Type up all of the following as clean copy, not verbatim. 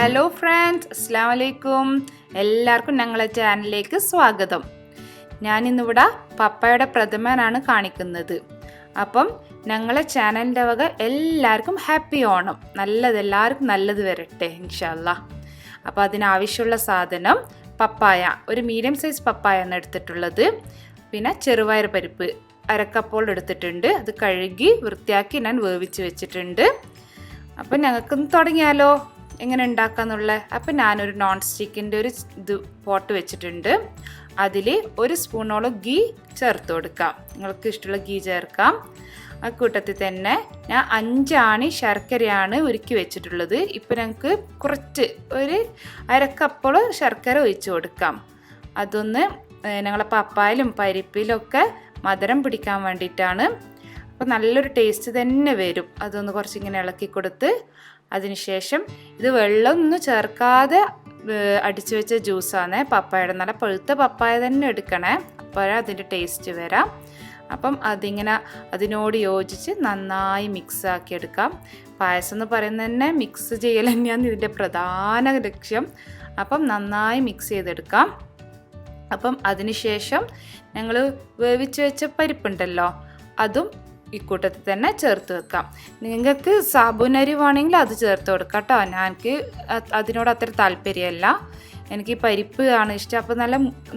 Hello friends, അസ്സലാമു അലൈക്കും. എല്ലാവർക്കും ഞങ്ങളെ ചാനലിലേക്ക് സ്വാഗതം. ഞാനിന്നിവിടെ പപ്പായയുടെ പ്രഥമനാണ് കാണിക്കുന്നത്. അപ്പം ഞങ്ങളെ ചാനലിൻ്റെ വക എല്ലാവർക്കും ഹാപ്പി ഓണം. എല്ലാവർക്കും നല്ലത് വരട്ടെ ഇൻഷാ അല്ലാഹ്. അപ്പോൾ അതിനാവശ്യമുള്ള സാധനം പപ്പായ, ഒരു മീഡിയം സൈസ് പപ്പായ ആണ് എടുത്തിട്ടുള്ളത്. പിന്നെ ചെറുപയർ പരിപ്പ് അരക്കപ്പോൾ എടുത്തിട്ടുണ്ട്. അത് കഴുകി വൃത്തിയാക്കി ഞാൻ വേവിച്ച് വെച്ചിട്ടുണ്ട്. അപ്പം ഞങ്ങൾക്കൊന്ന് തുടങ്ങിയാലോ എങ്ങനെ ഉണ്ടാക്കാന്നുള്ളത്. അപ്പം ഞാനൊരു നോൺ സ്റ്റിക്കിൻ്റെ ഒരു പോട്ട് വെച്ചിട്ടുണ്ട്. അതിൽ ഒരു സ്പൂണോളം ഗീ ചേർത്ത് കൊടുക്കാം. നിങ്ങൾക്ക് ഇഷ്ടമുള്ള ഗീ ചേർക്കാം. ആ കൂട്ടത്തിൽ തന്നെ ഞാൻ 5 ആണി ശർക്കരയാണ് ഉരുക്കി വെച്ചിട്ടുള്ളത്. ഇപ്പം ഞങ്ങൾക്ക് കുറച്ച് ഒരു അരക്കപ്പോൾ ശർക്കര ഒഴിച്ച് കൊടുക്കാം. അതൊന്ന് ഞങ്ങളെ പപ്പായയിലും പരിപ്പിലൊക്കെ മധുരം പിടിക്കാൻ വേണ്ടിയിട്ടാണ്. അപ്പോൾ നല്ലൊരു ടേസ്റ്റ് തന്നെ വരും. അതൊന്ന് കുറച്ചിങ്ങനെ ഇളക്കി കൊടുത്ത് അതിനുശേഷം ഇത് വെള്ളമൊന്നും ചേർക്കാതെ അടിച്ചു വെച്ച ജ്യൂസാണ്. പപ്പായയുടെ നല്ല പഴുത്ത പപ്പായ തന്നെ എടുക്കണേ, അപ്പോഴേ അതിൻ്റെ ടേസ്റ്റ് വരാം. അപ്പം അതിങ്ങനെ അതിനോട് യോജിച്ച് നന്നായി മിക്സ് ആക്കി എടുക്കാം. പായസം എന്ന് പറയുന്നത് തന്നെ മിക്സ് ചെയ്യൽ തന്നെയാണ് ഇതിൻ്റെ പ്രധാന ലക്ഷ്യം. അപ്പം നന്നായി മിക്സ് ചെയ്തെടുക്കാം. അപ്പം അതിനുശേഷം ഞങ്ങൾ വേവിച്ച് വെച്ച പരിപ്പുണ്ടല്ലോ, അതും ഈ കൂട്ടത്തിൽ തന്നെ ചേർത്ത് വെക്കാം. നിങ്ങൾക്ക് സാബുനരി വേണമെങ്കിൽ അത് ചേർത്ത് കൊടുക്കാം കേട്ടോ. എനിക്ക് അതിനോട് അത്ര താല്പര്യമല്ല. എനിക്ക് ഈ പരിപ്പ് ആണ് ഇഷ്ടം. അപ്പോൾ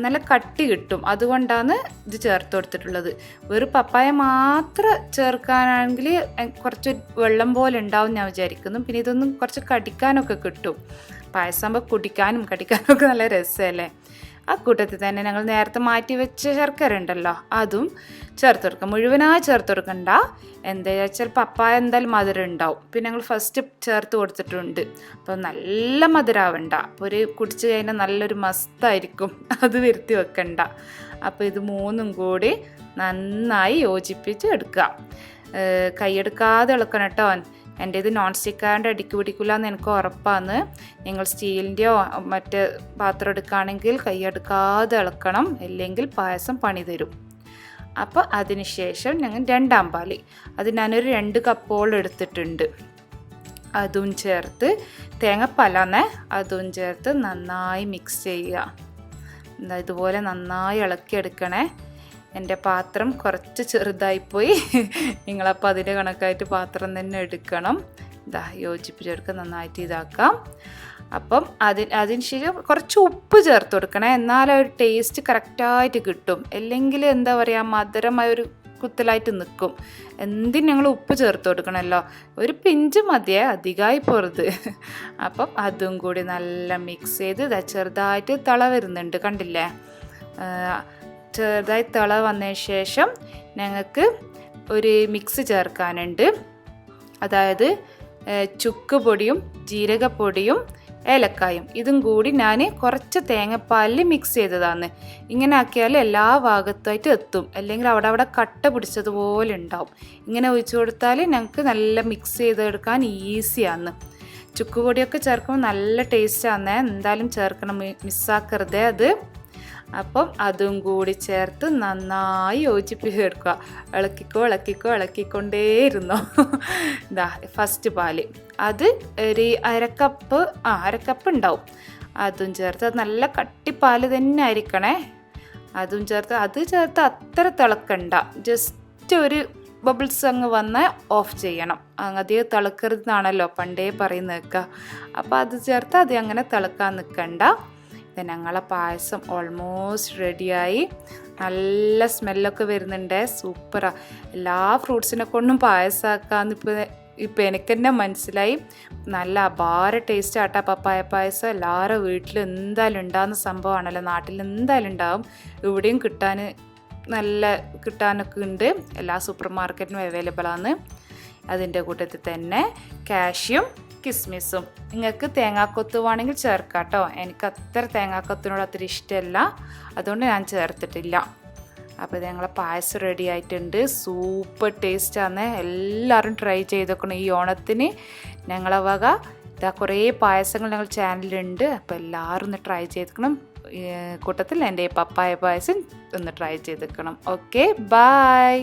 നല്ല കട്ടി കിട്ടും. അതുകൊണ്ടാണ് ഇത് ചേർത്ത് കൊടുത്തിട്ടുള്ളത്. വെറും പപ്പായ മാത്രം ചേർക്കാനാണെങ്കിൽ കുറച്ച് വെള്ളം പോലെ ഉണ്ടാവും ഞാൻ വിചാരിക്കുന്നു. പിന്നെ ഇതൊന്നും കുറച്ച് കടിക്കാനൊക്കെ കിട്ടും. പായസമാകുമ്പോൾ കുടിക്കാനും കടിക്കാനൊക്കെ നല്ല രസമല്ലേ. ആ കൂട്ടത്തിൽ തന്നെ ഞങ്ങൾ നേരത്തെ മാറ്റി വെച്ച ശർക്കര ഉണ്ടല്ലോ, അതും ചേർത്ത് കൊടുക്കാം. മുഴുവനായി ചേർത്ത് കൊടുക്കണ്ട. എന്താ വെച്ചാൽ പപ്പായ എന്തായാലും മധുരം ഉണ്ടാവും. പിന്നെ ഞങ്ങൾ ഫസ്റ്റ് ചേർത്ത് കൊടുത്തിട്ടുണ്ട്. അപ്പോൾ നല്ല മധുരമാവണ്ട. അപ്പോൾ ഒരു കുടിച്ച് കഴിഞ്ഞാൽ നല്ലൊരു മസ്തായിരിക്കും. അത് വരുത്തി വെക്കണ്ട. അപ്പോൾ ഇത് മൂന്നും കൂടി നന്നായി യോജിപ്പിച്ച് എടുക്കുക. കൈയെടുക്കാതെ ഇളക്കണം കേട്ടോ. എൻ്റെ ഇത് നോൺ സ്റ്റിക്കാണ്ട് അടിക്ക് പിടിക്കില്ല എന്ന് എനിക്ക് ഉറപ്പാണ്. നിങ്ങൾ സ്റ്റീലിൻ്റെയോ മറ്റ് പാത്രം എടുക്കുകയാണെങ്കിൽ കൈയെടുക്കാതെ ഇളക്കണം, അല്ലെങ്കിൽ പായസം പണി തരും. അപ്പോൾ അതിനുശേഷം ഞങ്ങൾ 2 പാല്, അത് ഞാനൊരു 2 കപ്പോളം എടുത്തിട്ടുണ്ട്. അതും ചേർത്ത് തേങ്ങാപ്പാലാന്നേ, അതും ചേർത്ത് നന്നായി മിക്സ് ചെയ്യുക. ഇതുപോലെ നന്നായി ഇളക്കിയെടുക്കണേ. എൻ്റെ പാത്രം കുറച്ച് ചെറുതായിപ്പോയി. നിങ്ങളപ്പോൾ അതിൻ്റെ കണക്കായിട്ട് പാത്രം തന്നെ എടുക്കണം. യോജിപ്പിച്ചെടുക്കുക, നന്നായിട്ട് ഇതാക്കാം. അപ്പം അതിന് ശേഷം കുറച്ച് ഉപ്പ് ചേർത്ത് കൊടുക്കണേ, എന്നാലും ഒരു ടേസ്റ്റ് കറക്റ്റായിട്ട് കിട്ടും. അല്ലെങ്കിൽ എന്താ പറയുക, മധുരമായൊരു കുത്തലായിട്ട് നിൽക്കും. എന്തിനും ഞങ്ങൾ ഉപ്പ് ചേർത്ത് കൊടുക്കണമല്ലോ. ഒരു പിഞ്ച് മതിയേ, അധികമായി പോരുത്. അപ്പം അതും കൂടി നല്ല മിക്സ് ചെയ്ത് ചെറുതായിട്ട് തിള വരുന്നുണ്ട്, കണ്ടില്ലേ. ചെറുതായി തിള വന്നതിന് ശേഷം ഞങ്ങൾക്ക് ഒരു മിക്സ് ചേർക്കാനുണ്ട്. അതായത് ചുക്ക് പൊടിയും ജീരകപ്പൊടിയും ഏലക്കായും ഇതും കൂടി ഞാൻ കുറച്ച് തേങ്ങാപ്പാലിൽ മിക്സ് ചെയ്തതാണ്. ഇങ്ങനെ ആക്കിയാൽ എല്ലാ ഭാഗത്തായിട്ട് എത്തും, അല്ലെങ്കിൽ അവിടെ കട്ട പിടിച്ചതുപോലെ ഉണ്ടാവും. ഇങ്ങനെ ഒഴിച്ചു കൊടുത്താൽ ഞങ്ങൾക്ക് നല്ല മിക്സ് ചെയ്തെടുക്കാൻ ഈസിയാണ്. ചുക്ക് പൊടിയൊക്കെ ചേർക്കുമ്പോൾ നല്ല ടേസ്റ്റാണ്. എന്തായാലും ചേർക്കണം, മിസ്സാക്കരുതേ അത്. അപ്പം അതും കൂടി ചേർത്ത് നന്നായി യോജിപ്പിച്ചെടുക്കുക. ഇളക്കിക്കൊണ്ടേയിരുന്നോ. ഫസ്റ്റ് പാല് അത് ഒരു അരക്കപ്പ് ഉണ്ടാവും. അതും ചേർത്ത്, അത് നല്ല കട്ടിപ്പാല് തന്നെ ആയിരിക്കണേ. അതും ചേർത്ത് അത്ര തിളക്കണ്ട. ജസ്റ്റ് ഒരു ബബിൾസ് അങ്ങ് വന്ന് ഓഫ് ചെയ്യണം. അധികം തിളക്കരുതെന്നാണല്ലോ പണ്ടേ പറയുന്നത്. അപ്പോൾ അത് ചേർത്ത് അത് അങ്ങനെ തിളക്കാൻ നിൽക്കണ്ട. ഞങ്ങളെ പായസം ഓൾമോസ്റ്റ് റെഡിയായി. നല്ല സ്മെല്ലൊക്കെ വരുന്നുണ്ട്, സൂപ്പറാണ്. എല്ലാ ഫ്രൂട്ട്സിനെ കൊണ്ടും പായസമാക്കാമെന്ന് ഇപ്പം എനിക്ക് തന്നെ മനസ്സിലായി. നല്ല അപാര ടേസ്റ്റ് ആട്ടാ പപ്പായ പായസം. എല്ലാവരും വീട്ടിലും എന്തായാലും ഉണ്ടാകുന്ന സംഭവമാണല്ലോ, നാട്ടിൽ എന്തായാലും ഉണ്ടാവും. ഇവിടെയും കിട്ടാനൊക്കെ ഉണ്ട്. എല്ലാ സൂപ്പർ മാർക്കറ്റിനും അവൈലബിൾ ആണ്. അതിൻ്റെ കൂട്ടത്തിൽ തന്നെ കാഷ്യും കിസ്മിസും. നിങ്ങൾക്ക് തേങ്ങാക്കൊത്ത് വേണമെങ്കിൽ ചേർക്കാം കേട്ടോ. എനിക്ക് അത്ര തേങ്ങാക്കൊത്തിനോട് അത്ര ഇഷ്ടമല്ല, അതുകൊണ്ട് ഞാൻ ചേർത്തിട്ടില്ല. അപ്പോൾ ഇത് ഞങ്ങളെ പായസം റെഡി ആയിട്ടുണ്ട്. സൂപ്പർ ടേസ്റ്റാണ്. എല്ലാവരും ട്രൈ ചെയ്തേക്കണം ഈ ഓണത്തിന്. ഞങ്ങളെ വക കുറേ പായസങ്ങൾ ഞങ്ങൾ ചാനലിലുണ്ട്. അപ്പോൾ എല്ലാവരും ഒന്ന് ട്രൈ ചെയ്തേക്കണം. കൂട്ടത്തിൽ എൻ്റെ പപ്പായ പായസം ഒന്ന് ട്രൈ ചെയ്തേക്കണം. Okay, by.